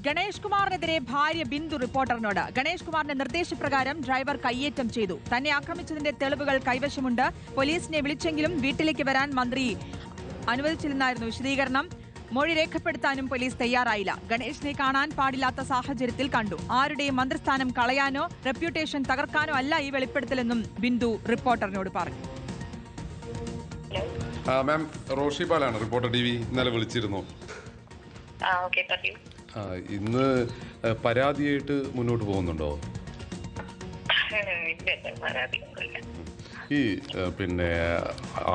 ഗണേഷ് കുമാറിനെതിരെ ഭാര്യ ബിന്ദു റിപ്പോർട്ടറിനോട്. ഗണേഷ് കുമാറിന്റെ നിർദ്ദേശപ്രകാരം ഡ്രൈവർ കയ്യേറ്റം ചെയ്തു. തന്നെ ആക്രമിച്ചതിന്റെ തെളിവുകൾ കൈവശമുണ്ട്. പോലീസിനെ വിളിച്ചെങ്കിലും വീട്ടിലേക്ക് വരാൻ മന്ത്രി അനുവദിച്ചില്ലെന്നായിരുന്നു വിശദീകരണം. മൊഴി രേഖപ്പെടുത്താനും പോലീസ് തയ്യാറായില്ല. ഗണേഷിനെ കാണാൻ പാടില്ലാത്ത സാഹചര്യത്തിൽ കണ്ടു. ആരുടെയും മന്ത്രിസ്ഥാനം കളയാനോ റെപ്യൂട്ടേഷൻ തകർക്കാനോ അല്ല ഈ വെളിപ്പെടുത്തലെന്നും ബിന്ദു റിപ്പോർട്ടറിനോട് പറഞ്ഞു. മാം, റോഷി പാലാണ്, റിപ്പോർട്ടർ ടി വി. ഇന്നലെ വിളിച്ചിരുന്നു. ഇന്ന് പരാതിയായിട്ട് മുന്നോട്ട് പോകുന്നുണ്ടോ? ഈ പിന്നെ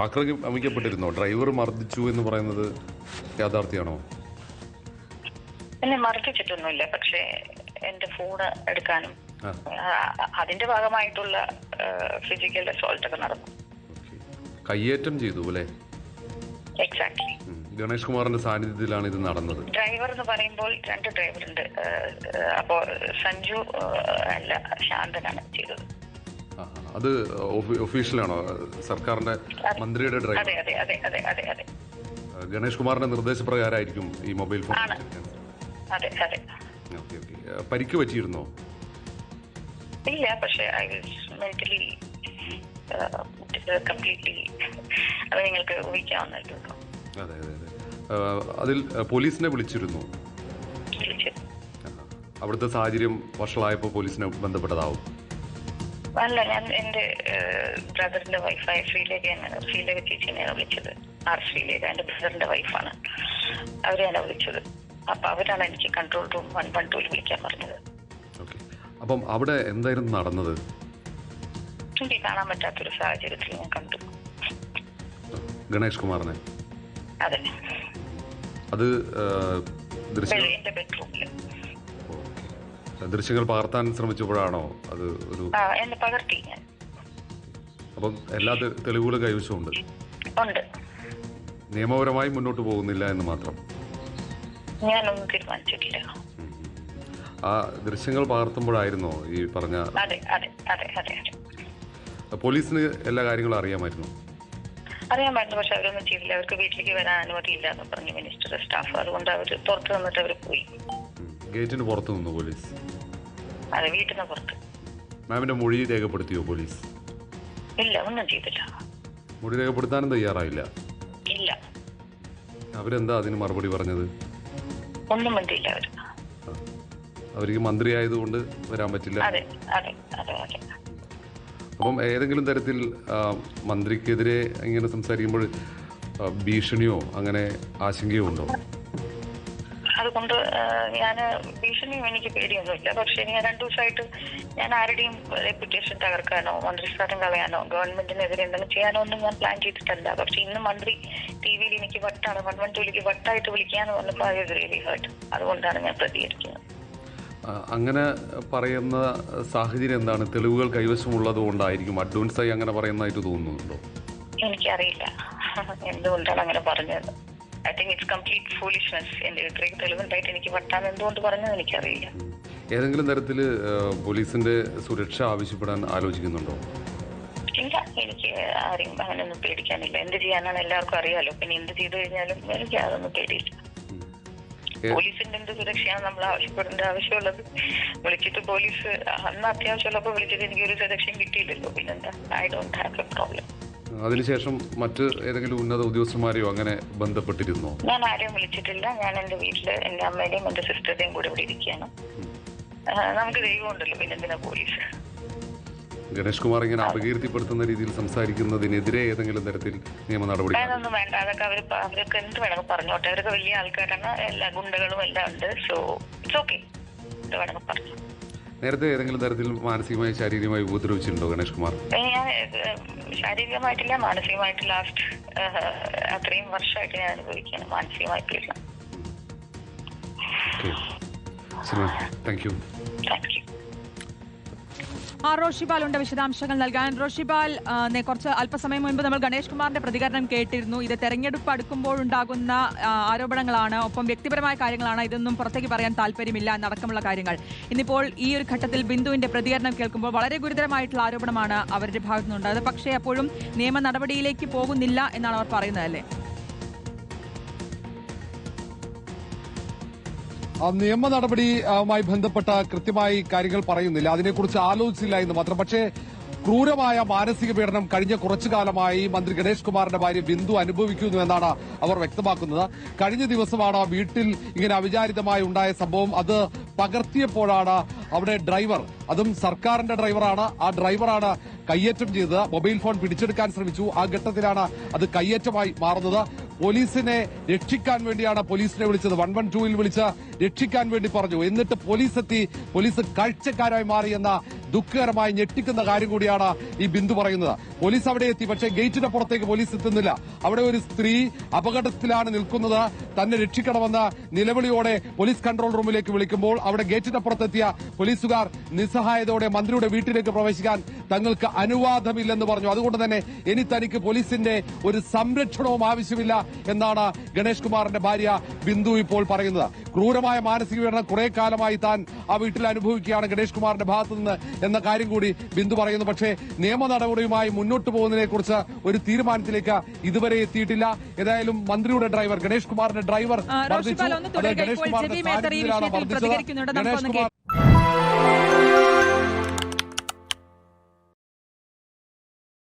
ആക്രമിക്കപ്പെട്ടിരുന്നോ? ഡ്രൈവർ മർദ്ദിച്ചു എന്ന് പറയുന്നത് യാഥാർത്ഥ്യമാണോ? എന്നെ മർദ്ദിച്ചിട്ടൊന്നുമില്ല, പക്ഷേ എന്റെ ഫോൺ എടുക്കാനും അതിന്റെ ഭാഗമായിട്ടുള്ള ഫിസിക്കൽ അസോൾട്ട് ഒക്കെ നടന്നു. കയ്യേറ്റം ചെയ്തു അല്ലേ? എക്സാക്ട്ലി. ഗണേഷ് കുമാറിന്റെ സാന്നിധ്യത്തിലാണ് ഇത് നടന്നത്. ഡ്രൈവർ എന്ന് പറയുമ്പോൾ 2 ഡ്രൈവർ ഉണ്ട്. അപ്പോ സഞ്ജു അല്ല, ശാന്തനാണ് ചെയ്തത്. അത് ഒഫീഷ്യലാണോ? സർക്കാരിന്റെ മന്ത്രിയുടെ ഡ്രൈവർ? അതെ അതെ അതെ അതെ അതെ അതെ. ഗണേഷ് കുമാറിന്റെ നിർദ്ദേശപ്രകാരമായിരിക്കും ഈ മൊബൈൽ ഫോൺ. അതെ അതെ. പരിക്ക് പറ്റിയിരുന്നോ? ഇല്ല, പക്ഷേ ഐ വാസ് മെന്റലി കംപ്ലീറ്റ്ലി, അത് നിങ്ങൾക്ക് ഊഹിക്കാവുന്നല്ലോ. അതെ അതെ അതെ. അതിൽ പോലീസിനെ വിളിച്ചിരുന്നു. അവിടുത്തെ സാഹചര്യം വഷളായപ്പോൾ പോലീസിനെ ബന്ധപ്പെട്ടതാവും. അല്ല, ഞാൻ എന്റെ ബ്രദറിന്റെ വൈഫായ ശ്രീലേഖ ചേച്ചിനെയാണ് വിളിച്ചത്. ശ്രീലേഖ എന്റെ ബ്രദറിന്റെ വൈഫാണ്. അവരെയാണ് വിളിച്ചത്. അപ്പൊ അവരാണ് എനിക്ക് കൺട്രോൾ റൂം 112 വിളിക്കാൻ പറഞ്ഞത്. അപ്പം അവിടെ എന്തായിരുന്നു നടന്നത്? എനിക്ക് കാണാൻ പറ്റാത്തൊരു സാഹചര്യത്തിൽ ഞാൻ കണ്ടു ഗണേഷ് കുമാറിനെ. അതെ, അത് എന്റെ ബെഡ്റൂമില്. ദൃശ്യങ്ങൾ പകർത്താൻ ശ്രമിച്ചപ്പോഴാണോ അത്? ഒരു എന്നെ പകർത്തി ഞാൻ. അപ്പം എല്ലാ തെളിവുകളും കൈവശമുണ്ട്. ഉണ്ട്. നിയമപരമായി മുന്നോട്ട് പോകുന്നില്ല എന്ന് മാത്രം. ഞാനൊന്നും തീരുമാനിച്ചിട്ടില്ല. ആ ദൃശ്യങ്ങൾ പകർത്തുമ്പോഴായിരുന്നോ ഈ പറഞ്ഞ? അതെ അതെ അതെ അതെ അതെ. പോലീസിന് എല്ലാ കാര്യങ്ങളും അറിയാമായിരുന്നു? അറിയാമായിരുന്നു, പക്ഷെ അവരൊന്നും ചെയ്തില്ല. അവർക്ക് വീട്ടിലേക്ക് വരാൻ അനുമതിയില്ല എന്ന് പറഞ്ഞു മിനിസ്റ്റർ സ്റ്റാഫ്. അതുകൊണ്ട് അവർ പുറത്ത് നിന്നിട്ട് അവർ പോയി. ഗേറ്റിന് പുറത്ത് നിന്നു പോലീസ്? അതെ, വീട്ടിൽ നിന്ന് പുറത്ത്. മാമിന്റെ മൊഴി രേഖപ്പെടുത്തിയോ പോലീസ്? ഇല്ല, ഒന്നും ചെയ്തില്ല. മൊഴി രേഖപ്പെടുത്താനും തയ്യാറായില്ല? ഇല്ല. അവരെന്താ അതിന് മറുപടി പറഞ്ഞത്? ഒന്നും മിണ്ടിയില്ല അവർ. അവർക്ക് മന്ത്രി ആയതുകൊണ്ട് വരാൻ പറ്റില്ല. അതെ അതെ അതെ അതെ. അപ്പം ഏതെങ്കിലും തരത്തിൽ മന്ത്രിക്കെതിരെ ഇങ്ങനെ സംസാരിക്കുമ്പോൾ ഭീഷണിയോ അങ്ങനെ ആശങ്കയോ ഉണ്ടോ? അതുകൊണ്ട് ഞാൻ ഭീഷണിയും എനിക്ക് പേടിയൊന്നുമില്ല. പക്ഷെ ഞാൻ 2 ദിവസമായിട്ട് ഞാൻ ആരുടെയും റെപ്യൂട്ടേഷൻ തകർക്കാനോ മന്ത്രിസ്ഥാനം കളയാനോ ഗവൺമെന്റിനെതിരെ എന്തെങ്കിലും ചെയ്യാനോ ഒന്നും ഞാൻ പ്ലാൻ ചെയ്തിട്ടല്ല. പക്ഷെ ഇന്ന് മന്ത്രി ടിവിയിൽ എനിക്ക് വട്ടാണ് 112 വട്ടായിട്ട് വിളിക്കാന്ന് പറഞ്ഞപ്പോൾ ഐ വാസ് റിയലി ഹേർട്ട്. അതുകൊണ്ടാണ് ഞാൻ പ്രതികരിക്കുന്നത്. അങ്ങനെ പറയുന്ന സാഹചര്യം എന്താണ്? തെളിവുകൾ കൈവശമുള്ളത് കൊണ്ടായിരിക്കും അഡ്വാൻസായി അങ്ങനെ പറയുന്നതായിട്ട് തോന്നുന്നുണ്ടോ? എനിക്കറിയില്ല എന്തുകൊണ്ടാണ് അങ്ങനെ പറഞ്ഞത്. I think it's complete foolishness. എന്റെ ഇത്രയും തെളിവുണ്ടായിട്ട് എനിക്ക് വട്ടാൻ എന്തുകൊണ്ട് പറഞ്ഞത് എനിക്കറിയില്ല. ഏതെങ്കിലും തരത്തിൽ പോലീസിന്റെ സുരക്ഷ ആവശ്യപ്പെടാൻ ആലോചിക്കുന്നുണ്ടോ? ഇല്ല, എനിക്ക് ആരെയും അങ്ങനെയൊന്നും പേടിക്കാനില്ല. എന്ത് ചെയ്യാനാണ് എല്ലാവർക്കും അറിയാലോ. പിന്നെ എന്ത് ചെയ്തു കഴിഞ്ഞാലും എനിക്ക് അതൊന്നും പേടിയില്ല. പോലീസിന്റെ എന്ത് സുരക്ഷയാണ് നമ്മൾ ആവശ്യപ്പെടേണ്ട ആവശ്യമുള്ളത്? വിളിച്ചിട്ട് പോലീസ് അന്ന് അത്യാവശ്യമുള്ളപ്പോൾ വിളിച്ചിട്ട് എനിക്ക് ഒരു സുരക്ഷയും കിട്ടിയില്ലല്ലോ. പിന്നെന്താ? I don't have A problem. അതിനുശേഷം മറ്റ് ഏതെങ്കിലും ഉന്നത ഉദ്യോഗസ്ഥന്മാരെയോ അങ്ങനെ ബന്ധപ്പെട്ടിരുന്നോ? ഞാൻ ആരെയും വിളിച്ചിട്ടില്ല. ഞാൻ എന്റെ വീട്ടില് എന്റെ അമ്മയുടെയും എന്റെ സിസ്റ്ററുടെയും കൂടെ ഇവിടെ ഇരിക്കുകയാണ്. നമുക്ക് ദൈവമുണ്ടല്ലോ, പിന്നെന്തിനാ പോലീസ്? ഗണേഷ് കുമാർ ഇങ്ങനെ അപകീർത്തിപ്പെടുത്തുന്ന രീതിയിൽ സംസാരിക്കുന്നതിനെതിരെ ഏതെങ്കിലും തരത്തിൽ നിയമ നടപടി? അതൊന്നും വേണ്ട. അതൊക്കെ അവരൊക്കെ എന്ത് വേണമെങ്കിൽ പറഞ്ഞോട്ടെ. അവരൊക്കെ വലിയ ആൾക്കാരാണ്, എല്ലാ ഗുണ്ടകളും എല്ലാം ഉണ്ട്. സോ ഇറ്റ്സ് ഓക്കെ, എന്ത് വേണമെങ്കിൽ പറഞ്ഞു. നേരത്തെ ഏതെങ്കിലും തരത്തിൽ മാനസികമായി ശാരീരികമായി ഉപദ്രവിച്ചിട്ടുണ്ടോ ഗണേഷ് കുമാർ? ഞാൻ ശാരീരികമായിട്ടില്ല, മാനസികമായിട്ട് ലാസ്റ്റ് അത്രയും വർഷമായിട്ട് ഞാൻ അനുഭവിക്കുകയാണ് മാനസികമായിട്ടില്ല. Thank you. Thank you. റോഷിപാൽ ഉണ്ട് വിശദാംശങ്ങൾ നൽകാൻ. റോഷിപാൽ, കുറച്ച് അല്പസമയം മുൻപ് നമ്മൾ ഗണേഷ് കുമാറിന്റെ പ്രതികരണം കേട്ടിരുന്നു. ഇത് തെരഞ്ഞെടുപ്പ് അടുക്കുമ്പോഴുണ്ടാകുന്ന ആരോപണങ്ങളാണ്, ഒപ്പം വ്യക്തിപരമായ കാര്യങ്ങളാണ്, ഇതൊന്നും പുറത്തേക്ക് പറയാൻ താല്പര്യമില്ല എന്നടക്കമുള്ള കാര്യങ്ങൾ. ഇന്നിപ്പോൾ ഈ ഒരു ഘട്ടത്തിൽ ബിന്ദുവിന്റെ പ്രതികരണം കേൾക്കുമ്പോൾ വളരെ ഗുരുതരമായിട്ടുള്ള ആരോപണമാണ് അവരുടെ ഭാഗത്തു നിന്നുണ്ടായത്. പക്ഷേ അപ്പോഴും നിയമ നടപടിയിലേക്ക് പോകുന്നില്ല എന്നാണ് അവർ പറയുന്നത്, അല്ലേ? നിയമ നടപടിയുമായി ബന്ധപ്പെട്ട കൃത്യമായി കാര്യങ്ങൾ പറയുന്നില്ല, അതിനെക്കുറിച്ച് ആലോചിച്ചില്ല എന്ന് മാത്രം. പക്ഷേ ക്രൂരമായ മാനസിക പീഡനം കഴിഞ്ഞ കുറച്ചു കാലമായി മന്ത്രി ഗണേഷ് കുമാറിന്റെ ഭാര്യ ബിന്ദു അനുഭവിക്കുന്നു എന്നാണ് അവർ വ്യക്തമാക്കുന്നത്. കഴിഞ്ഞ ദിവസമാണ് വീട്ടിൽ ഇങ്ങനെ അവിചാരിതമായി ഉണ്ടായ സംഭവം. അത് പകർത്തിയപ്പോഴാണ് അവിടെ ഡ്രൈവർ, അതും സർക്കാരിന്റെ ഡ്രൈവറാണ്, ആ ഡ്രൈവറാണ് കയ്യേറ്റം ചെയ്തത്. മൊബൈൽ ഫോൺ പിടിച്ചെടുക്കാൻ ശ്രമിച്ചു. ആ ഘട്ടത്തിലാണ് അത് കയ്യേറ്റമായി മാറുന്നത്. പോലീസിനെ രക്ഷിക്കാൻ വേണ്ടിയാണ് പോലീസിനെ വിളിച്ചത്. 112ൽ വിളിച്ച് രക്ഷിക്കാൻ വേണ്ടി പറഞ്ഞു. എന്നിട്ട് പോലീസ് എത്തി. പോലീസ് കാഴ്ചക്കാരായി മാറിയെന്ന ദുഃഖകരമായി ഞെട്ടിക്കുന്ന കാര്യം കൂടിയാണ് ഈ ബിന്ദു പറയുന്നത്. പോലീസ് അവിടെ എത്തി, പക്ഷേ ഗേറ്റിന്റെ പുറത്തേക്ക് പോലീസ് എത്തുന്നില്ല. അവിടെ ഒരു സ്ത്രീ അപകടത്തിലാണ് നിൽക്കുന്നത്. തന്നെ രക്ഷിക്കണമെന്ന് നിലവിളിയോടെ പോലീസ് കൺട്രോൾ റൂമിലേക്ക് വിളിക്കുമ്പോൾ അവിടെ ഗേറ്റിന്റെ പുറത്തെത്തിയ പോലീസുകാർ നിസ്സഹായതയോടെ മന്ത്രിയുടെ വീട്ടിലേക്ക് പ്രവേശിക്കാൻ തങ്ങൾക്ക് അനുവാദമില്ലെന്ന് പറഞ്ഞു. അതുകൊണ്ട് തന്നെ ഇനി തനിക്ക് പോലീസിന്റെ ഒരു സംരക്ഷണവും ആവശ്യമില്ല എന്നാണ് ഗണേഷ് കുമാറിന്റെ ഭാര്യ ബിന്ദു ഇപ്പോൾ പറയുന്നത്. ക്രൂരമായ മാനസിക പീഡനം കുറെ കാലമായി താൻ ആ വീട്ടിൽ അനുഭവിക്കുകയാണ് ഗണേഷ് കുമാറിന്റെ ഭാഗത്തു നിന്ന് എന്ന കാര്യം കൂടി ബിന്ദു പറയുന്നു. പക്ഷേ നിയമ നടപടിയുമായി മുന്നോട്ട് പോകുന്നതിനെ കുറിച്ച് ഒരു തീരുമാനത്തിലേക്ക് ഇതുവരെ എത്തിയിട്ടില്ല. ഏതായാലും മന്ത്രിയുടെ ഡ്രൈവർ, ഗണേഷ് കുമാറിന്റെ ഡ്രൈവർ ഗണേഷ് കുമാർ